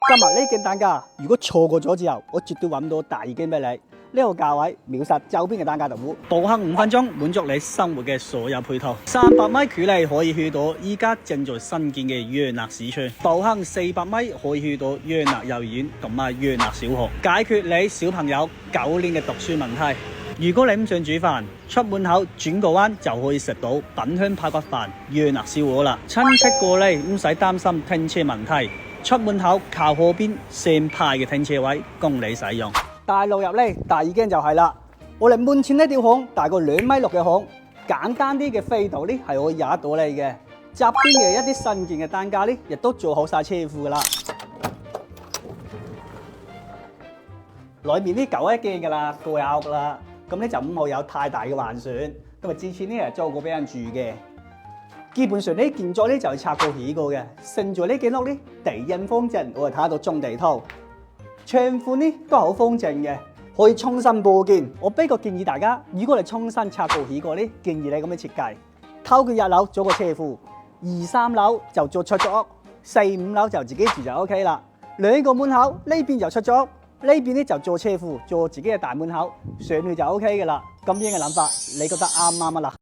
今日呢件單價，如果錯過咗之後，我絕對揾到大件俾你。呢個價位秒殺周邊嘅單價豆腐，步行5分鐘滿足你生活嘅所有配套。300米距離可以去到依家正在新建嘅陽樂市區，步行400米可以去到陽樂幼兒園同埋陽樂小學，解決你小朋友9年嘅讀書問題。如果你唔想煮飯，出門口轉個彎就可以食到品香排骨飯、陽樂燒鵝啦。親戚過嚟唔使擔心停車問題，出門口靠河邊成排嘅停車位供你使用。大路入嚟，第二間就係啦。我哋門前呢條巷大概2.6米嘅巷，簡單啲嘅飛道呢係可以入得到你嘅。側邊嘅一啲新建嘅單價呢，亦都做好晒車庫噶啦。裏面呢舊一間噶啦，過有噶啦，咁呢就唔好有太大嘅幻想。咁啊，之前呢係租過俾人住嘅。基本上呢建築呢就係拆過起過嘅。剩咗呢間屋呢，地印方正，我哋睇到中地圖。窗款呢都係好方正嘅，可以重新佈建。我俾個建議大家，如果你重新拆過起過呢，建議你咁樣設計：頭嘅1樓做個車庫，2、3樓就做出租屋，4、5樓就自己住就 OK 啦。2個門口，呢邊就出租屋，呢邊呢就做車庫，做自己嘅大門口，上去就 OK 嘅啦。咁樣嘅諗法，你覺得啱唔啱啊啦？